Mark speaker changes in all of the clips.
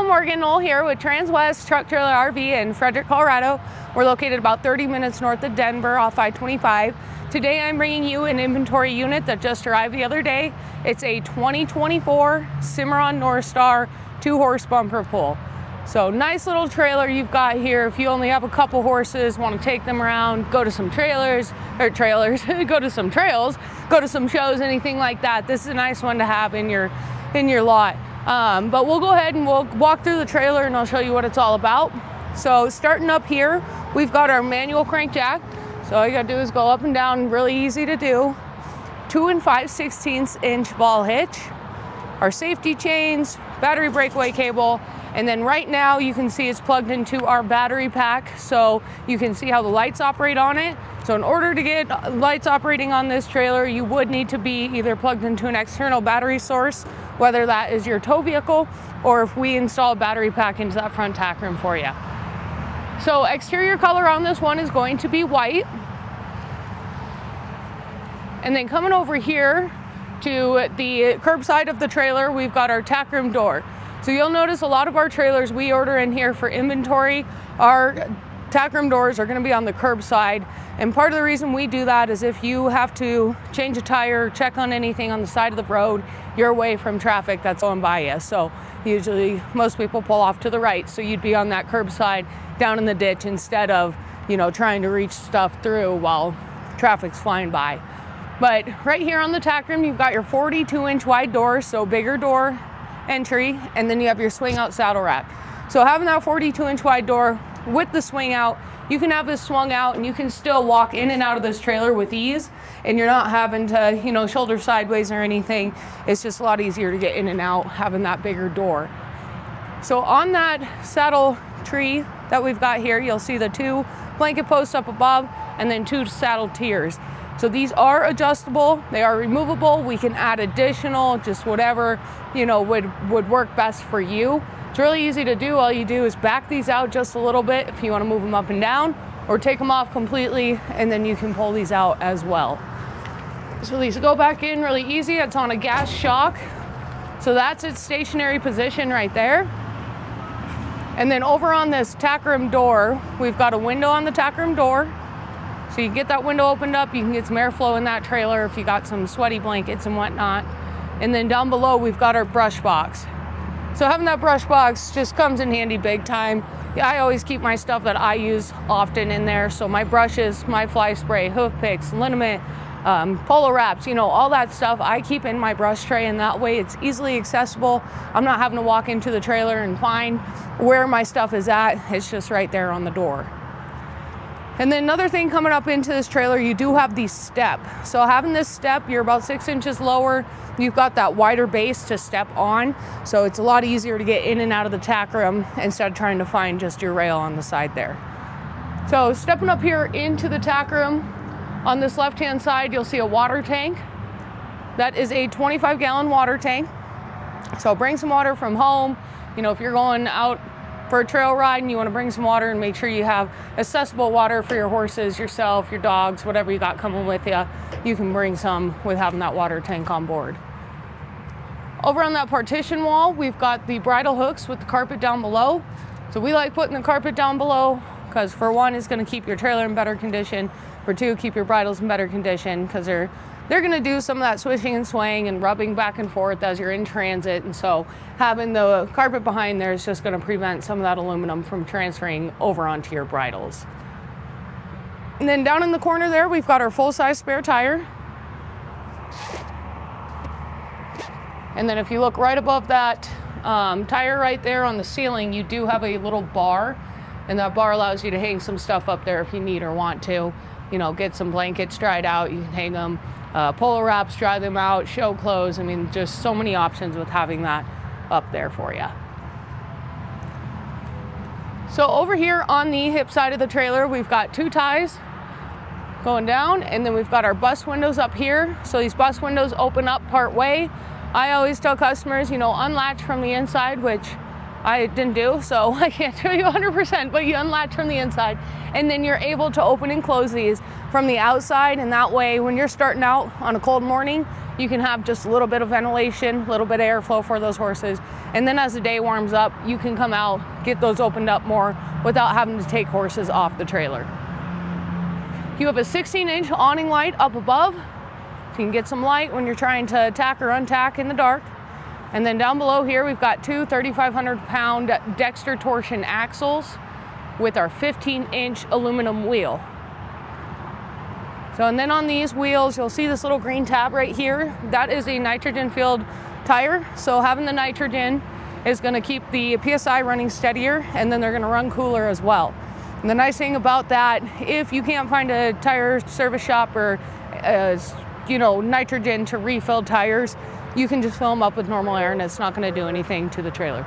Speaker 1: Morgan Knoll here with Transwest Truck Trailer RV in Frederick, Colorado. We're located about 30 minutes north of Denver off I-25. Today I'm bringing you an inventory unit that just arrived the other day. It's a 2024 Cimarron Norstar 2-horse bumper pull. So nice little trailer you've got here. If you only have a couple horses, want to take them around, go to some go to some trails, go to some shows, anything like that. This is a nice one to have in your lot. But we'll go ahead and we'll walk through the trailer and I'll show you what it's all about. So starting up here, we've got our manual crank jack. So all you gotta do is go up and down, really easy to do. 2 5/16 inch ball hitch, our safety chains, battery breakaway cable, and then right now you can see it's plugged into our battery pack, so you can see how the lights operate on it. So in order to get lights operating on this trailer, you would need to be either plugged into an external battery source, whether that is your tow vehicle, or if we install a battery pack into that front tack room for you. So exterior color on this one is going to be white. And then coming over here to the curb side of the trailer, we've got our tack room door. So you'll notice a lot of our trailers we order in here for inventory, our tack room doors are going to be on the curb side. And part of the reason we do that is if you have to change a tire, check on anything on the side of the road, you're away from traffic that's going by you. So usually most people pull off to the right, so you'd be on that curb side down in the ditch instead of, trying to reach stuff through while traffic's flying by. But right here on the tack room, you've got your 42-inch wide door, so bigger door entry, and then you have your swing out saddle rack. So having that 42-inch wide door with the swing out, you can have this swung out and you can still walk in and out of this trailer with ease, and you're not having to, shoulder sideways or anything. It's just a lot easier to get in and out having that bigger door. So on that saddle tree that we've got here, you'll see the 2 blanket posts up above and then 2 saddle tiers. So these are adjustable, they are removable. We can add additional, just whatever, would work best for you. It's really easy to do. All you do is back these out just a little bit if you want to move them up and down, or take them off completely, and then you can pull these out as well. So these go back in really easy. It's on a gas shock. So that's its stationary position right there. And then over on this tack room door, we've got a window on the tack room door. So you get that window opened up, you can get some airflow in that trailer if you got some sweaty blankets and whatnot. And then down below, we've got our brush box. So having that brush box just comes in handy big time. I always keep my stuff that I use often in there. So my brushes, my fly spray, hoof picks, liniment, polo wraps, all that stuff I keep in my brush tray, and that way it's easily accessible. I'm not having to walk into the trailer and find where my stuff is at. It's just right there on the door. And then another thing coming up into this trailer, you do have the step. So having this step, you're about 6 inches lower. You've got that wider base to step on. So it's a lot easier to get in and out of the tack room instead of trying to find just your rail on the side there. So stepping up here into the tack room, on this left-hand side, you'll see a water tank. That is a 25-gallon water tank. So bring some water from home. If you're going out for a trail ride and you want to bring some water, and make sure you have accessible water for your horses, yourself, your dogs, whatever you got coming with you, you can bring some with having that water tank on board. Over on that partition wall, we've got the bridle hooks with the carpet down below. So we like putting the carpet down below because, for one, it's going to keep your trailer in better condition. For two, keep your bridles in better condition because they're going to do some of that swishing and swaying and rubbing back and forth as you're in transit. And so having the carpet behind there is just going to prevent some of that aluminum from transferring over onto your bridles. And then down in the corner there, we've got our full-size spare tire. And then if you look right above that tire right there on the ceiling, you do have a little bar. And that bar allows you to hang some stuff up there if you need or want to. Get some blankets dried out, you can hang them. Polo wraps, dry them out, show clothes. Just so many options with having that up there for you. So over here on the hip side of the trailer, we've got 2 ties going down, and then we've got our bus windows up here. So these bus windows open up part way. I always tell customers, unlatch from the inside, which I didn't do, so I can't tell you 100%, but you unlatch from the inside, and then you're able to open and close these from the outside, and that way when you're starting out on a cold morning, you can have just a little bit of ventilation, a little bit of airflow for those horses. And then as the day warms up, you can come out, get those opened up more without having to take horses off the trailer. You have a 16-inch awning light up above. So you can get some light when you're trying to tack or untack in the dark. And then down below here, we've got two 3,500-pound Dexter torsion axles with our 15-inch aluminum wheel. So, and then on these wheels, you'll see this little green tab right here. That is a nitrogen-filled tire. So having the nitrogen is gonna keep the PSI running steadier, and then they're gonna run cooler as well. And the nice thing about that, if you can't find a tire service shop or nitrogen to refill tires, you can just fill them up with normal air and it's not gonna do anything to the trailer.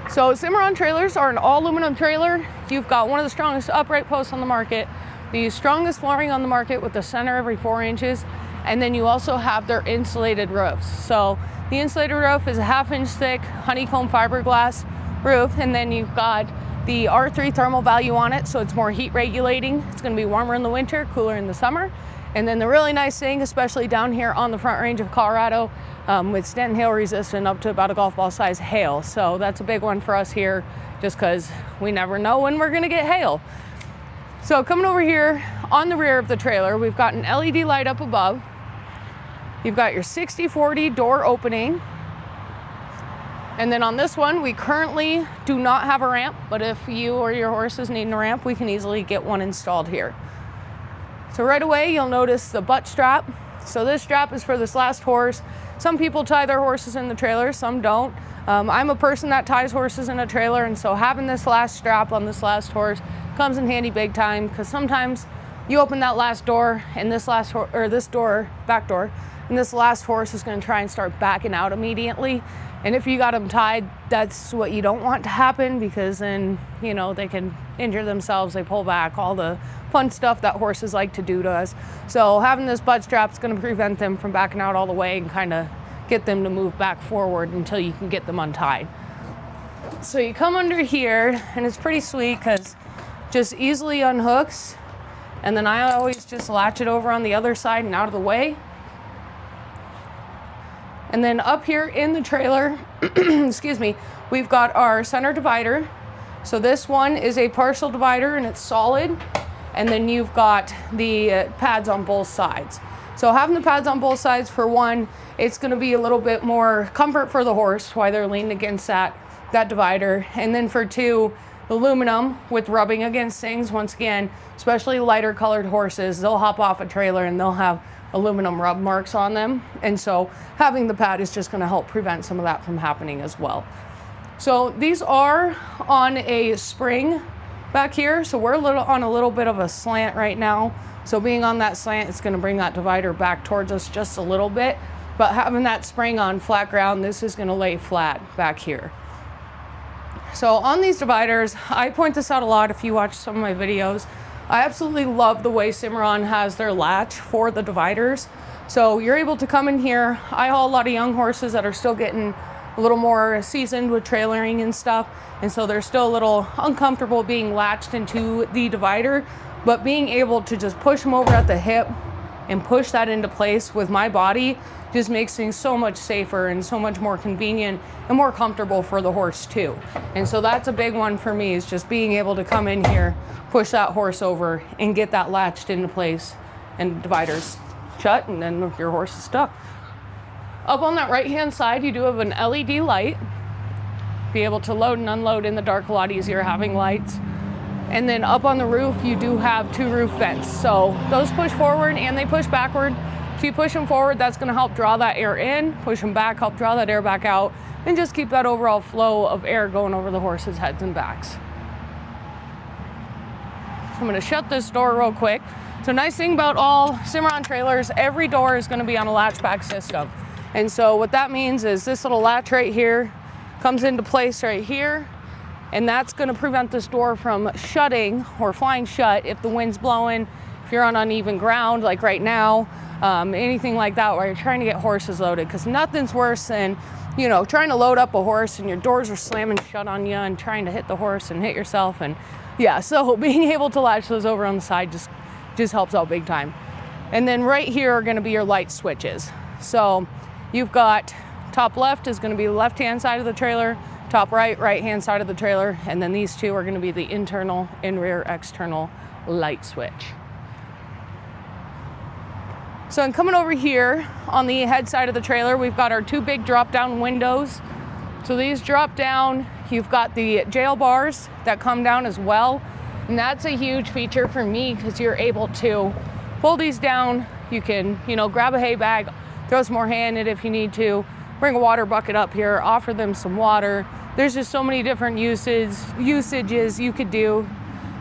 Speaker 1: So Cimarron trailers are an all aluminum trailer. You've got one of the strongest upright posts on the market, the strongest flooring on the market with the center every 4 inches, and then you also have their insulated roofs. So the insulated roof is a 1/2 inch thick honeycomb fiberglass roof, and then you've got the R3 thermal value on it, so it's more heat regulating. It's gonna be warmer in the winter, cooler in the summer. And then the really nice thing, especially down here on the Front Range of Colorado, it's dent hail resistant up to about a golf ball size hail. So that's a big one for us here, just because we never know when we're gonna get hail. So coming over here on the rear of the trailer, we've got an LED light up above. You've got your 60/40 door opening. And then on this one, we currently do not have a ramp, but if you or your horses need a ramp, we can easily get one installed here. So right away, you'll notice the butt strap. So this strap is for this last horse. Some people tie their horses in the trailer, some don't. I'm a person that ties horses in a trailer, and so having this last strap on this last horse comes in handy big time, because sometimes you open that last door and this back door, and this last horse is going to try and start backing out immediately. And if you got them tied, that's what you don't want to happen, because then, they can injure themselves, they pull back, all the fun stuff that horses like to do to us. So having this butt strap is going to prevent them from backing out all the way and kind of get them to move back forward until you can get them untied. So you come under here, and it's pretty sweet because just easily unhooks, and then I always just latch it over on the other side and out of the way. And then up here in the trailer, excuse me, we've got our center divider. So this one is a partial divider and it's solid. And then you've got the pads on both sides. So having the pads on both sides, for one, it's gonna be a little bit more comfort for the horse while they're leaning against that divider. And then for two, aluminum with rubbing against things. Once again, especially lighter colored horses, they'll hop off a trailer and they'll have aluminum rub marks on them. And so having the pad is just gonna help prevent some of that from happening as well. So these are on a spring back here. So we're on a little bit of a slant right now. So being on that slant, it's gonna bring that divider back towards us just a little bit. But having that spring on flat ground, this is gonna lay flat back here. So on these dividers, I point this out a lot if you watch some of my videos. I absolutely love the way Cimarron has their latch for the dividers. So you're able to come in here. I haul a lot of young horses that are still getting a little more seasoned with trailering and stuff. And so they're still a little uncomfortable being latched into the divider, but being able to just push them over at the hip and push that into place with my body just makes things so much safer and so much more convenient and more comfortable for the horse too. And so that's a big one for me, is just being able to come in here, push that horse over and get that latched into place and dividers shut, and then your horse is stuck. Up on that right hand side, you do have an LED light. Be able to load and unload in the dark a lot easier having lights. And then up on the roof, you do have two roof vents. So those push forward and they push backward. If you push them forward, that's gonna help draw that air in, push them back, help draw that air back out, and just keep that overall flow of air going over the horses' heads and backs. So I'm gonna shut this door real quick. So nice thing about all Cimarron trailers, every door is gonna be on a latchback system. And so what that means is this little latch right here comes into place right here, and that's gonna prevent this door from shutting or flying shut if the wind's blowing, if you're on uneven ground like right now, anything like that where you're trying to get horses loaded, because nothing's worse than, trying to load up a horse and your doors are slamming shut on you and trying to hit the horse and hit yourself. And yeah, so being able to latch those over on the side just helps out big time. And then right here are gonna be your light switches. So you've got top left is gonna be the left-hand side of the trailer, top right, right-hand side of the trailer, and then these two are gonna be the internal and rear external light switch. So I'm coming over here on the head side of the trailer, we've got our two big drop-down windows. So these drop down, you've got the jail bars that come down as well. And that's a huge feature for me because you're able to pull these down. You can, grab a hay bag, throw some more hay in it if you need to, bring a water bucket up here, offer them some water. There's just so many different usages you could do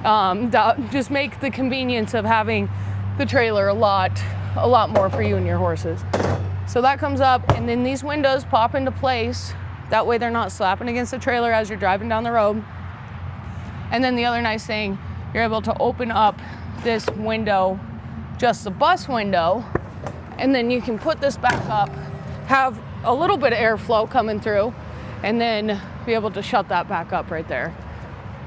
Speaker 1: that just make the convenience of having the trailer a lot more for you and your horses. So that comes up, and then these windows pop into place. That way they're not slapping against the trailer as you're driving down the road. And then the other nice thing, you're able to open up this window, just the bus window, and then you can put this back up, have a little bit of airflow coming through, and then be able to shut that back up right there.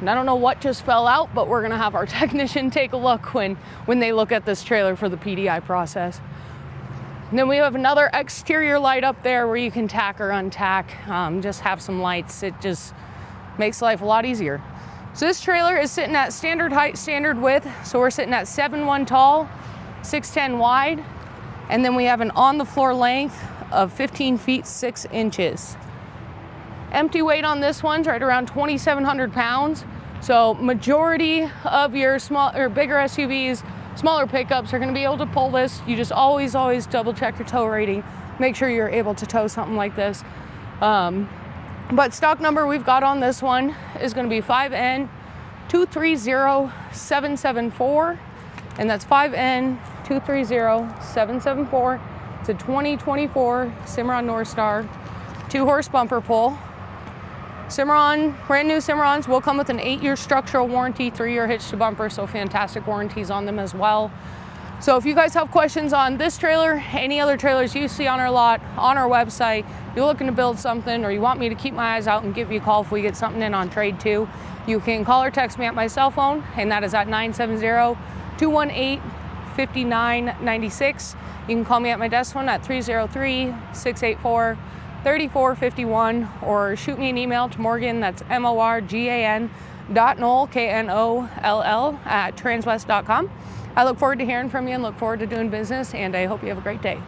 Speaker 1: And I don't know what just fell out, but we're gonna have our technician take a look when they look at this trailer for the PDI process. And then we have another exterior light up there where you can tack or untack, just have some lights. It just makes life a lot easier. So this trailer is sitting at standard height, standard width. So we're sitting at 7'1" tall, 6'10" wide. And then we have an on the floor length of 15 feet, 6 inches. Empty weight on this one's right around 2,700 pounds. So majority of your small or bigger SUVs, smaller pickups are gonna be able to pull this. You just always double check your tow rating. Make sure you're able to tow something like this. But stock number we've got on this one is gonna be 5N230774. And that's 5N230774. It's a 2024 Cimarron Norstar 2-horse bumper pull. Cimarron, brand new Cimarrons will come with an 8-year structural warranty, 3-year hitch to bumper, so fantastic warranties on them as well. So if you guys have questions on this trailer, any other trailers you see on our lot, on our website, you're looking to build something, or you want me to keep my eyes out and give you a call if we get something in on trade too, you can call or text me at my cell phone, and that is at 970-218-5996. You can call me at my desk phone at 303-684-3451, or shoot me an email to Morgan, that's morgan.knoll, Knoll, at transwest.com. I look forward to hearing from you and look forward to doing business, and I hope you have a great day.